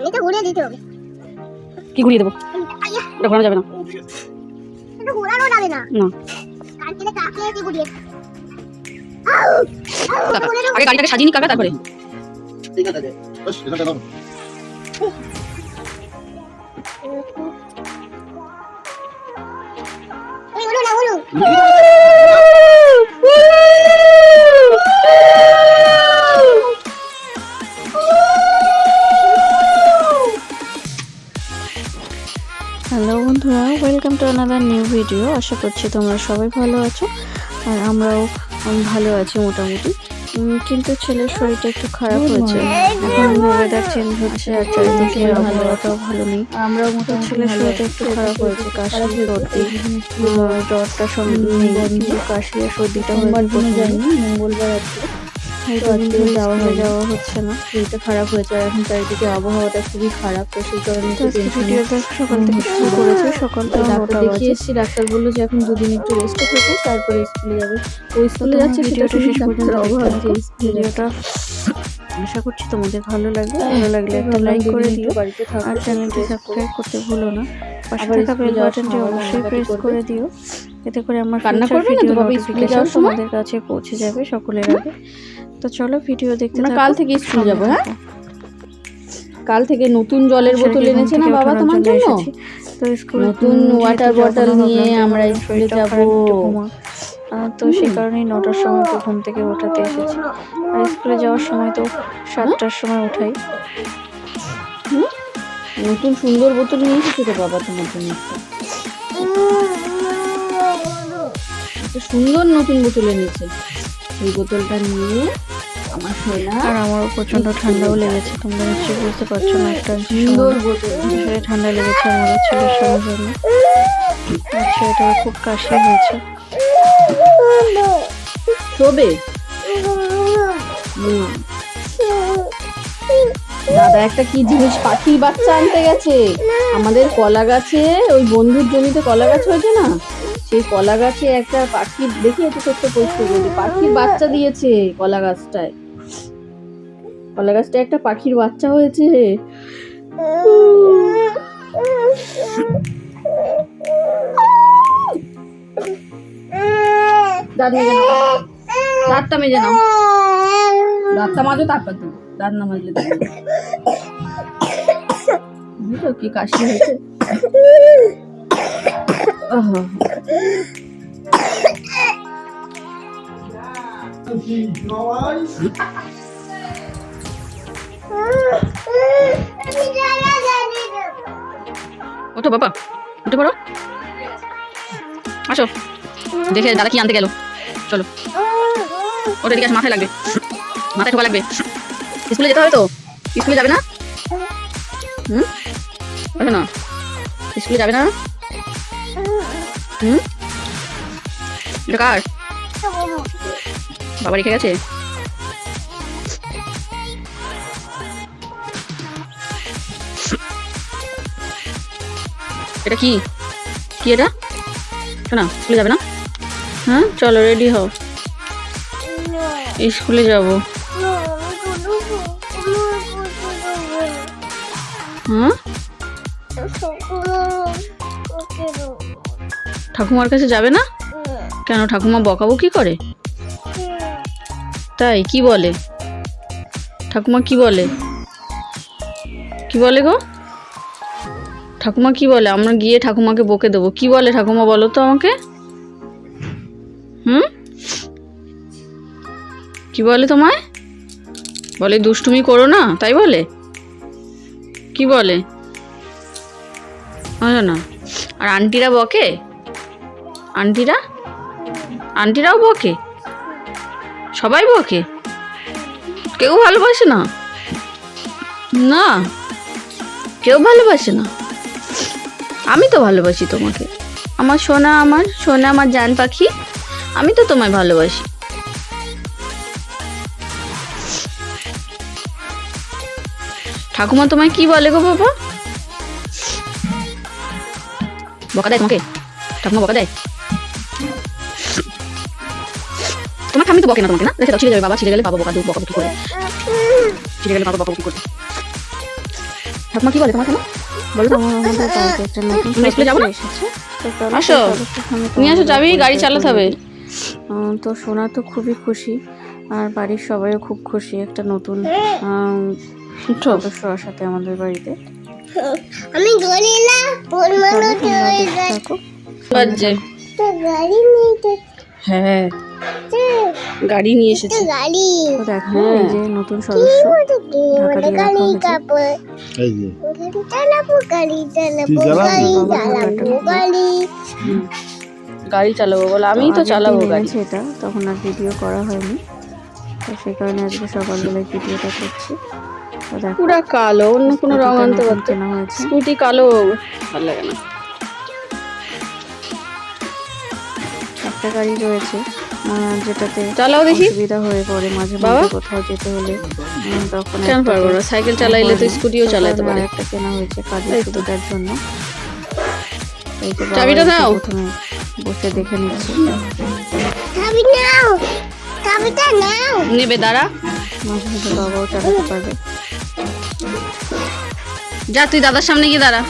এটা ঘুরিয়ে দিতে হবে। কি ঘুরিয়ে দেবো? এটা ঘোরানো যাবে না। এটা ঘোরানো যাবে না। না। কালকে কাকে এসে ঘুরিয়ে। আগে গাড়িটাকে সাজিয়ে নি কাকা তারপরে। ঠিক আছে। বস এটা দাও। ওই বলো না বলো। হ্যালো বন্ধুরা, welcome to another new video. আশা করছি তোমরা সবাই ভালো আছো, আর আমরাও ভালো আছি মোটামুটি। কিন্তু ছেলের শরীরটা একটু খারাপ হয়েছে। এখন ওয়েদার চেঞ্জ হচ্ছে আর চারিদিকে আবহাওয়াটাও ভালো নেই। আমরাও মোটামুটি ছেলের শরীরটা একটু খারাপ হয়েছে, কাশি সর্দি জ্বরটা সব নেই, কিন্তু কাশি আর সর্দিটা মঙ্গলবার আছে যাওয়া হচ্ছে না, শরীরটা খারাপ হয়েছে। আর এখন চারিদিকে আবহাওয়াটা খুবই খারাপ, তো সেই কারণে ভিডিওটা সকাল থেকে শুরু করেছে। সকাল থেকে ডাক্তার দেখিয়ে এসেছি, ডাক্তার বললো যে এখন দুদিন একটু রেস্টে থাকে, তারপরে স্কুলে যাবে। ওই স্কুলে যাচ্ছে, ভিডিওটা শেষ পর্যন্ত ভিডিওটা আশা করছি তোমাদের ভালো লাগবে। ভালো লাগলে একটা লাইক করে দিও, আর চ্যানেলটি সাবস্ক্রাইব করতে ভুলো না। পাশে থাকা বেল বাটনটি অবশ্যই প্রেস করে দিও, এতে করে আমার ভিডিও নোটিফিকেশন তোমাদের কাছে পৌঁছে যাবে সকলের আগে। তো চলো ভিডিও দেখতে থাকো। কাল থেকে স্কুল যাবো। হ্যাঁ, কাল থেকে নতুন জলের বোতল এনেছে না বাবা তোমার জন্য, তো স্কুল নতুন ওয়াটার বটল নিয়ে আমরা স্কুলে যাব। তো সেই কারণেই 9টার সময় তো ঘুম থেকে ওঠাতে এসেছি, আর স্কুলে যাওয়ার সময় তো 7টার সময় উঠাই। নতুন সুন্দর বোতল নিয়ে এসেছে তো বাবা তোমার জন্য, একটা সুন্দর নতুন বোতল এনেছে। এই বোতলটা নিয়ে আমার সোনা, আর আমারও প্রচন্ড ঠান্ডাও লেগেছে, তোমরা নিশ্চয়ই বুঝতে পারছো না। একটা সুন্দর বোতল ঠান্ডা লেগেছে আমারও ছেলের সবার জন্য। আচ্ছা, এটা খুব কাশি হয়েছে। শোবে দাদা একটা কি জিনিস, পাখির বাচ্চা আনতে গেছে আমাদের কলা গাছে। ওই বন্ধুর জমিতে কলা গাছ হয়েছে না, সেই কলা গাছে একটা পাখি দেখে একটু ছোট্ট পরিষ্কার করেছে, পাখির বাচ্চা দিয়েছে কলা গাছটায়। কলা গাছটায় একটা পাখির বাচ্চা হয়েছে। দাঁত মেজে নাও, দাঁতটা মেজে নাও, দাঁতটা মাজো, তারপর দেবো। দাঁত না মাজলে দেবো। বুঝলো কি কাশি হয়েছে? ওঠো বাবা, উঠে পড়ো, আসো। দেখে দাদা কি আনতে গেল, চলো ওটা দিকে মাথায় লাগবে, মাথায় ঠোকা লাগবে। স্কুলে যেতে হবে তো, স্কুলে যাবে না? বলো না, স্কুলে যাবে না? এটা কার? বাবা রেখে গেছে। এটা কি কি এটা? শোনা, স্কুলে যাবে না? হ্যাঁ চলো রেডি হও, স্কুলে যাব। হ্যাঁ, ঠাকুমার কাছে যাবে না কেন? ঠাকুমা বকাবকি করে তাই? কি বলে ঠাকুমা? কি বলে? কি বলে গো ঠাকুমা? কি বলে? আমরা গিয়ে ঠাকুমাকে বকে দেবো। কি বলে ঠাকুমা বলো তো আমাকে? কি বলে তোমায়? বলে দুষ্টুমি করো না, তাই বলে? কি বলে না? আর আন্টিরা বকে? আন্টিরাও বকে? সবাই বকে? কেউ ভালোবাসে না? না, কেউ ভালোবাসে না। আমি তো ভালোবাসি তোমাকে, আমার সোনা, আমার সোনা, আমার জান পাখি। আমি তো তোমায় ভালোবাসি। ঠাকুমা তোমায় কি বলে গো বাবা? বকা দেয় তোমাকে? ঠাকুমা বকা দেয় তোমার? ঠাম্মি তো বকে না তোমাকে, না রেখে দাও, ছিঁড়ে যাবে বাবা, ছিঁড়ে গেলে বাবা বকা বকাবকি করে, ছিঁড়ে গেলে বাবা বকাবকি করবে। ঠাকুমা কি বলে তোমাকে না বলো তো আমাদের বাড়িতে একটা নতুন আমরা স্কুলে যাবো না? এসেছে। তো চলো আসো, সদস্যের সঙ্গে নিয়ে আসো চাবি, তোমাদের গাড়ি চালাতে হবে। তো সোনা তো খুবই খুশি, আর বাড়ির সবাইও খুব খুশি একটা নতুন সদস্য আসাতে আমাদের বাড়িতে। আমি গরিলা ওর চলো, মানুষ তোমরা হয়ে দেখতে গেছে থাকো। বাজে তো গাড়ি নিয়ে তো হ্যাঁ গাড়ি নিয়ে এসেছে গাড়ি তো দেখো এই যে নতুন সদস্য ঢাকা দিয়ে রাখা গাড়ি হয়েছে। কাপড় এই যে গাড়ি চালাবো কি চালাবো? গাড়ি গাড়ি চালাবো বলে আমি তো আগের চালাবো দিন গাড়ি। এনেছে এটা, তখন আর ভিডিও করা হয়নি, তো সেই কারণে আজকে সকালবেলায় ভিডিওটা করছি। তো দেখো পুরা কালো, অন্য কোনো রং স্কুটিটা আনতে নতুন পারতো। কেনা হয়েছে। স্কুটি কালো ভালো লাগে না। একটা গাড়ি রয়েছে যেটাতে চালাও দেখি। অসুবিধা হয়ে পড়ে মাঝে বাবা? মাঝে কোথাও যেতে হলে, তখন কেন একটাতে পারবো না? সাইকেল চালাইলে তো স্কুটিও সেই চালাতে কারণে পারে। আরেকটা কেনা হয়েছে কাজের এই তো। সুবিধার জন্য। এই যে বাবা চাবিটা এসে নাও। প্রথমে বসে দেখে নিচ্ছে, চাবি নাও চাবিটা নাও নেবে দাঁড়া, মাঝে মাঝে বাবাও চালাতে পারবে। যা তুই দাদার সামনে গিয়ে দাঁড়া।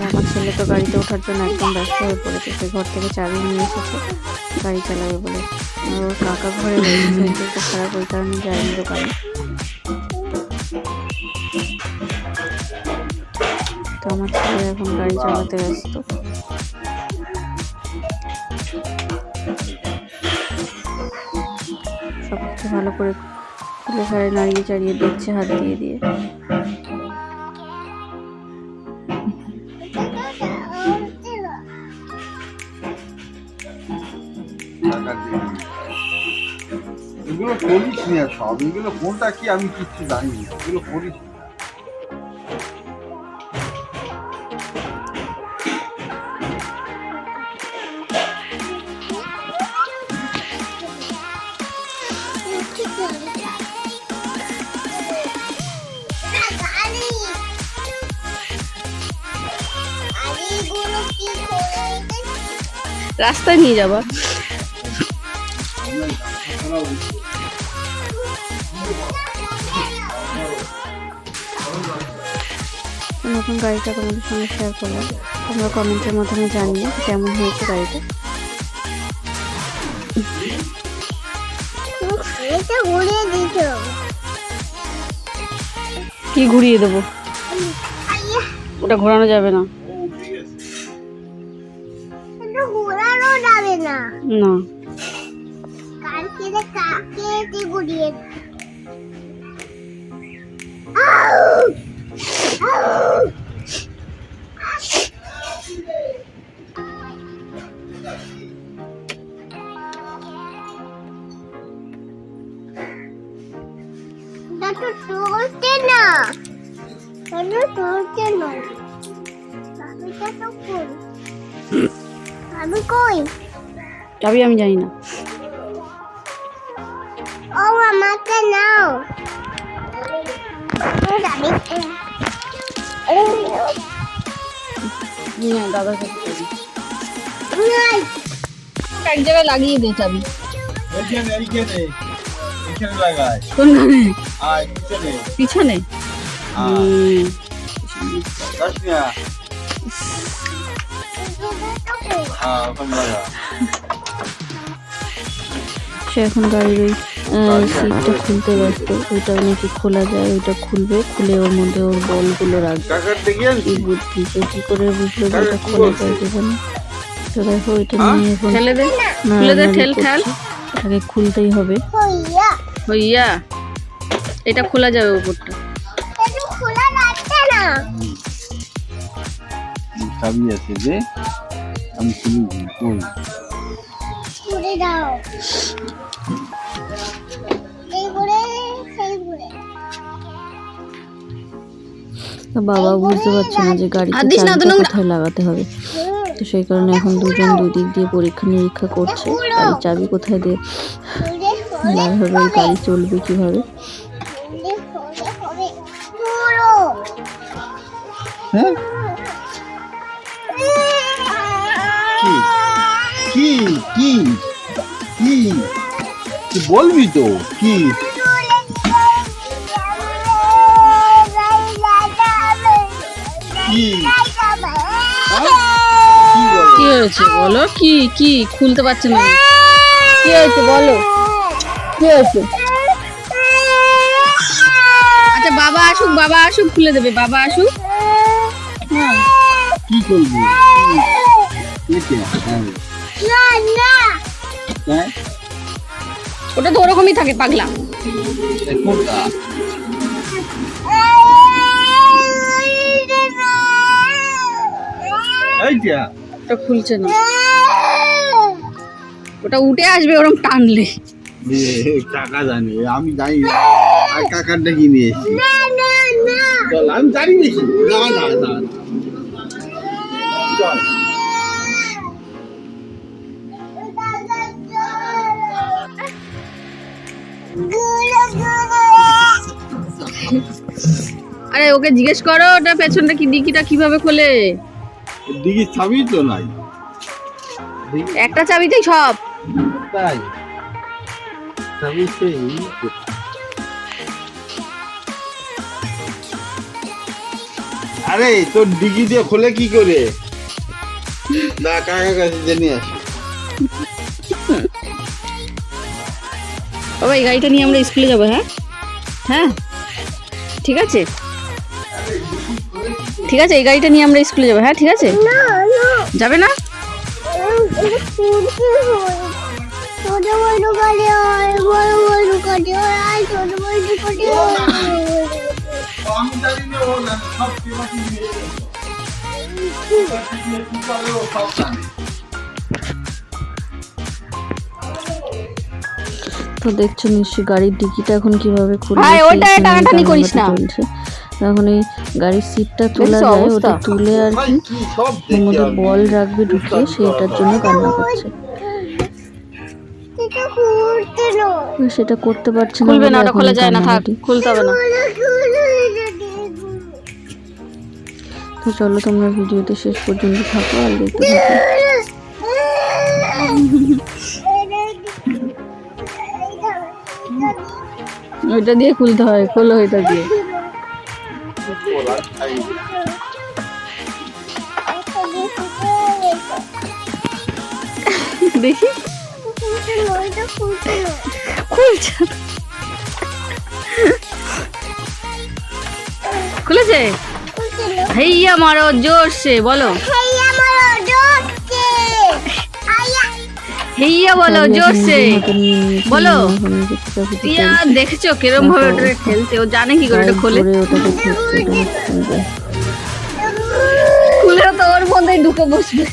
আমার ছেলে তো গাড়িতে ওঠার জন্য একদম ব্যস্ত হয়ে পড়েছে, সে ঘর থেকে চাবি নিয়ে এসেছে গাড়ি চালাবে বলে। আর ওর কাকা ঘরে রয়েছে, শরীরটা খারাপ, ওই কারণে যায়নি দোকানে। তো আমার ছেলে এখন গাড়ি চালাতে ব্যস্ত। সব কিছু ভালো করে খুলে সারে নাড়িয়ে চাড়িয়ে দেখছে হাত দিয়ে দিয়ে। এগুলো করিস না সব, এগুলো কোনটা কি আমি কিচ্ছু জানি না, এগুলো করিস না। রাস্তায় নিয়ে যাবা। নতুন গাড়িটা তোমাদের সঙ্গে শেয়ার করলাম, তোমরা কমেন্টের মাধ্যমে জানিয়ে কেমন হয়েছে গাড়িটা। এটা ঘুরিয়ে দিতে কি ঘুরিয়ে দেবো? ওটা ঘোরানো যাবে না। এটা ঘোরানো যাবে না না কালকে কাকে ঘুরিয়ে চলছে না, চলছে না। আমি কই? চাবি আমি জানি না। ও আমাকে নাও। দাদার কাছে চাবি। এক জায়গায় লাগিয়ে দে চাবি। এইখানে এইখানে এখানে লাগায়, কোনখানে? আয় পিছনে পিছনে। যাস না, ওখানে লাগা। সে এখন গাড়ির ওই সিটটা খুলতে ব্যস্ত, ওইটা নাকি খোলা যায়, ওইটা খুলবে, খুলে ওর মধ্যে ওর বলগুলো রাখবে। কাকার দেখে কি বুদ্ধি, সে কি করে বুঝলো যে ওটা খোলা যায় দেবে। তো দেখো ওইটা নিয়ে এখন ঠেলে দে, খুলে দে, ঠেল ঠেল। ওটাকে খুলতেই হবে। হইয়া হইয়া এটা খোলা যাবে উপরটা। এটা খোলা যাচ্ছে না। চাবি আছে যে আমি খুলি কই ঘুরে দাও এই ঘুরে সেই ঘুরে। তো বাবা বুঝতে পারছে না যে গাড়িতে হাত দিস না, চাবিটা তো নোংরা। কোথায় লাগাতে হবে, তো সেই কারণে এখন দুজন দুই দিক দিয়ে পরীক্ষা নিরীক্ষা করছে গাড়ির চাবি কোথায় দিয়ে ঘুরে লাগাতে হবে, গাড়ি চলবে কিভাবে। ঘুরে ঘুরে পুরো হ্যাঁ কি কি কি কি বলবি তো কি? হয়েছে বলো? কি কি খুলতে পারছে না? কি হয়েছে বলো? কি হয়েছে? আচ্ছা বাবা আসুক খুলে দেবে। বাবা আসুক। হ্যাঁ কি করবি? না না ওটা তো ওরকমই থাকে পাগলা। কোনটা? এইটা ওটা খুলছে না, ওটা উঠে আসবে ওরকম টানলে। কাকা জানি, আমি জানি না। আর কাকারটা কি নিয়ে এসেছি? না না না চল, আমি জানি নাকি? না না না চল। আরে ওকে জিজ্ঞেস করো ওটা পেছনটা কি ডিকিটা কিভাবে খোলে। দিকে চাবি তো নাই। একটা চাবিতেই সব। তাই চাবি সেই আরে তোর ডিগি দিয়ে খোলে কি করে? না কাকা কাছে জেনে আসি। বাবা এই গাড়িটা নিয়ে আমরা স্কুলে যাবো। হ্যাঁ হ্যাঁ ঠিক আছে ঠিক আছে, এই গাড়িটা নিয়ে আমরা স্কুলে যাবো। হ্যাঁ ঠিক আছে। না না যাবে না? ছোট বড় গাড়ি হয়, বড় বড় গাড়ি হয়, ছোট বড় গাড়ি হয়। আমি জানি না ও জানে সব পেপার দিয়ে কি করে ও সব জানে। তো দেখছো নিশ্চয়ই গাড়ির ডিকিটা এখন কিভাবে খুলবে। ভাই, ওটা সেই টানাটানি টানাটানি করিস না। চলছে। এখন এই গাড়ির সিটটা তোলা দেখছো যায়, অবস্থা? ওটা তুলে আর ভাই কি কি সব ওর দেখি মধ্যে আমি। বল রাখবে ঢুকিয়ে, সেটার জন্য কান্না করছে। এটা করতে না। তো সেটা করতে পারছে না খুলবে বলে না, ওটা এখন খোলা এই যায় না, থাক কান্নাকাটি। খুলতে হবে না। তো চলো তোমরা ভিডিওতে শেষ পর্যন্ত থাকো আর দেখতে থাকো। ওইটা দিয়ে খুলতে হয়, খোলো ওইটা দিয়ে। দেখি খুলছে, খুলেছে। হেইয়া মারো জোর সে, বলো হেইয়া বলো জোর সে, বলো। রিয়া দেখেছো কিরম ভাবে ওটা খেলছে, ও জানে কি করে ওটা খোলে। ওটাকে খুলছে, ওটাকে খুলবে। খুলে তো ওর মধ্যেই ঢুকে বসবে।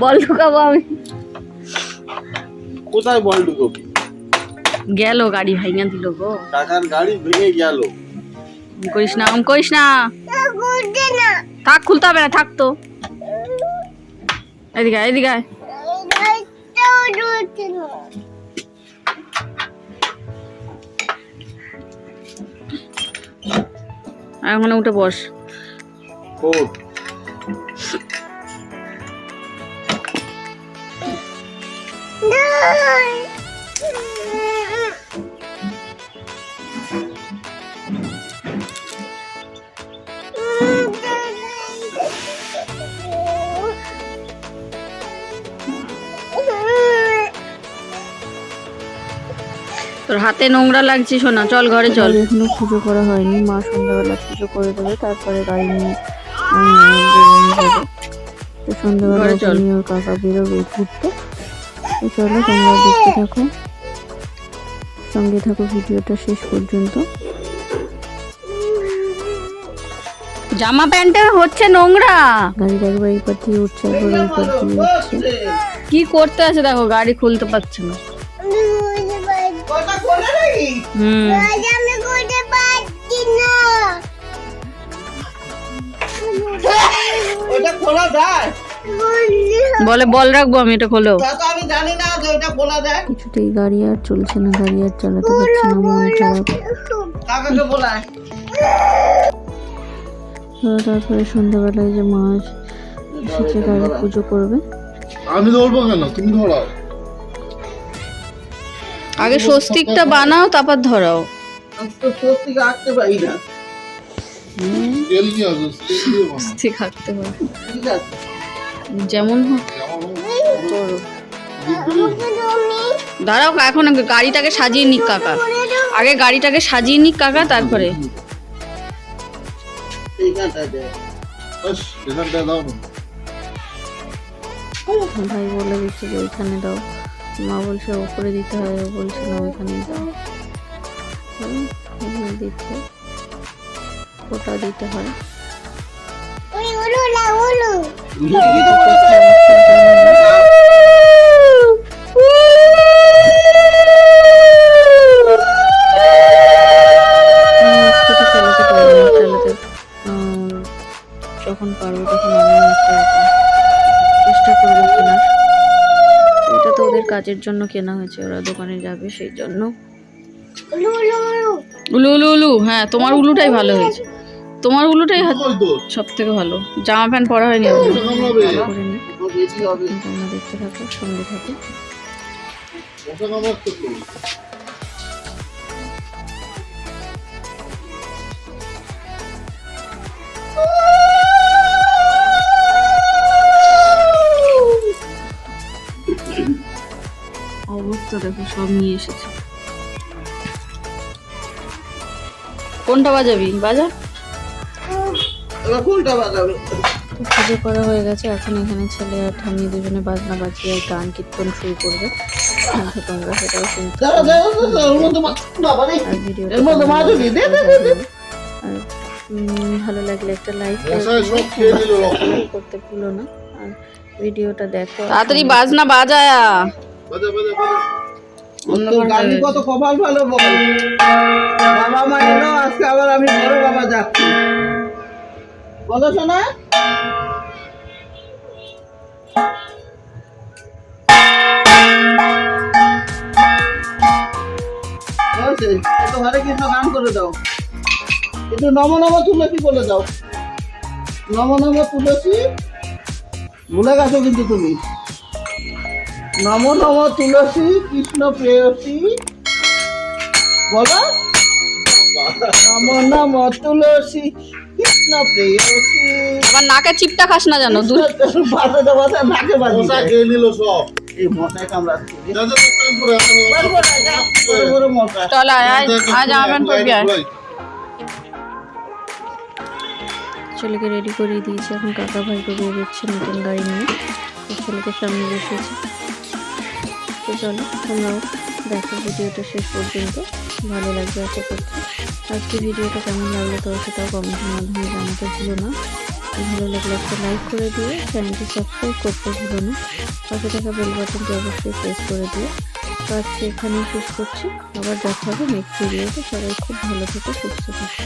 বল ঢুকাবো আমি। কোথায় বল ঢুকবি? গেল গাড়ি ভাইঙা দিল গো। কাকার গাড়ি ভেঙে গেল। করিস না, করিস না, থাক খুলতে হবে না, থাক তো। এদিকে আয়, এদিকে আয়। আর ওখানে উঠে বস। কোট তোর হাতে নোংরা লাগছে সোনা, চল ঘরে চল। এখনো পুজো করা হয়নি, মা সন্ধ্যাবেলা পুজো করে দেবে, তারপরে গাড়ি নিয়ে বেরোনো যাবে। তো সন্ধ্যাবেলা ঘরে চল। নিয়ে ওর কাকা বেরোবে ঘুরতে। তো চলো তোমরা দেখতে থাকো, সঙ্গে থাকো ভিডিওটা শেষ পর্যন্ত। জামা প্যান্টে হচ্ছে নোংরা। গাড়ির একবার এই পার দিয়ে উঠছে, একবার ওই পার দিয়ে উঠছে। কি করতে আছে দেখো, গাড়ি খুলতে পারছে না। হুম ওটা খোলা যায়? বলে বল রাখবো আমি, এটা খোলো। তা তো আমি জানি না যে ওটা খোলা যায়। কিছুতেই গাড়ি আর চলছে না, গাড়ি আর চালাতে পারছে না, মন খারাপ। কাকাকে বলায়। তো তারপরে সন্ধ্যাবেলায় যে মা এসেছে গাড়ি পুজো করবে। আমি ধরবো কেন? তুমি ধরাও। আগে স্বস্তিকটা বানাও, তারপর ধরাও। আমি তো স্বস্তিকে আঁকতে পারি না। তেল কি আছে তেল দিয়ে বানাও ঠিক থাকতে হবে, ঠিক আছে যেমন হোক করো। আমাকে তুমি দাঁড়াও, এখন গাড়িটাকে সাজিয়ে নিক কাকা, আগে গাড়িটাকে সাজিয়ে নিক কাকা, তারপরে এইখানটা দে বাস এখানটা দাও না ভাই বলে দিচ্ছে যে ওইখানে দাও, মা বলছে ওপরে দিতে হয়, ও বলছে না ওইখানেই দাও। দিচ্ছে ওটা দিতে হয়। ওই উলু না উলু স্কুটি চালাতে পারবো না, চালাতে যখন পারবো তখন আমি একটা চেষ্টা করবো কেনার। এটা তো ওদের কাজের জন্য কেনা হয়েছে, ওরা দোকানে যাবে সেই জন্য। উলু উলু উলু উলু উলু উলু, হ্যাঁ তোমার উলুটাই ভালো হয়েছে, তোমার উলুটাই ওই তো সব থেকে ভালো। জামা প্যান্ট পরা হয়নি এখনো। কামড়াবে করে নিই, বেশি হবে তোমরা দেখতে থাকো, সঙ্গে থাকো। মশা কামড়াচ্ছে তো অবস্থা দেখো, সব নিয়ে এসেছে। কোনটা বাজাবি? বাজা। এবার কোনটা বাজাবে তো পুজো করা হয়ে গেছে, এখন এখানে ছেলে আর ঠাম্মি দুজনে বাজনা বাজিয়ে গান কীর্তন শুরু করবে। তো তোমরা সেটাও শুনতে দাঁড়া দাঁড়া দাঁড়া ওর মধ্যে বাবা রে আর ভিডিও এর মধ্যে মাধুরী দে দে দে আর ভালো লাগলে একটা লাইক মশায় সব খেয়ে নিল রক্ত করতে ভুলো না, আর ভিডিওটা দেখো। তাড়াতাড়ি বাজনা বাজায়া। বাজা বাজা বাজা অন্য গাড়ি কত কপাল ভালো বল বাবা মা এলো আজকে আবার আমি বড় বাবা যাচ্ছি বলো শোনা হয়েছে একটু হরে কৃষ্ণ গান করে দাও, একটু নম নম তুলসী বলে দাও, নম নম তুলসী ভুলে গেছো কিন্তু তুমি, নম নম তুলসী কৃষ্ণ প্রেয়সী বলো, নম নম তুলসী কৃষ্ণ প্রেয়সী আমার নাকে চিপটা খাস না জানো, দূর। বাজাতে বাজা নাকে বাজি মশা খেয়ে নিল সব এই মশায় কামড়াচ্ছে যা যা টাইম করে বড় বড় মশা চল আয় আয় আয়, জামা প্যান্ট পরবি আয়। ছেলেকে রেডি করিয়ে দিয়েছি, এখন কাকা ভাইকে দিয়ে দিচ্ছে নতুন গাড়ি নিয়ে, তো ছেলেকে সামনে বসিয়েছি। তো চলো তোমরাও দেখো ভিডিওটা শেষ পর্যন্ত, ভালো লাগবে আশা করছি। আজকে ভিডিওটা কেমন লাগলো তো সেটাও কমেন্টের মাধ্যমে জানাতে ভুলো না। ভালো লাগলে একটা লাইক করে দিয়ে চ্যানেলটি সাবস্ক্রাইব করতে ভুলো না, পাশে থাকা বেল বাটনটি অবশ্যই প্রেস করে দিও। তো আজকে এখানেই শেষ করছি, আবার দেখা হবে নেক্সট ভিডিওতে। সবাই খুব ভালো থেকে সুস্থ থাকে।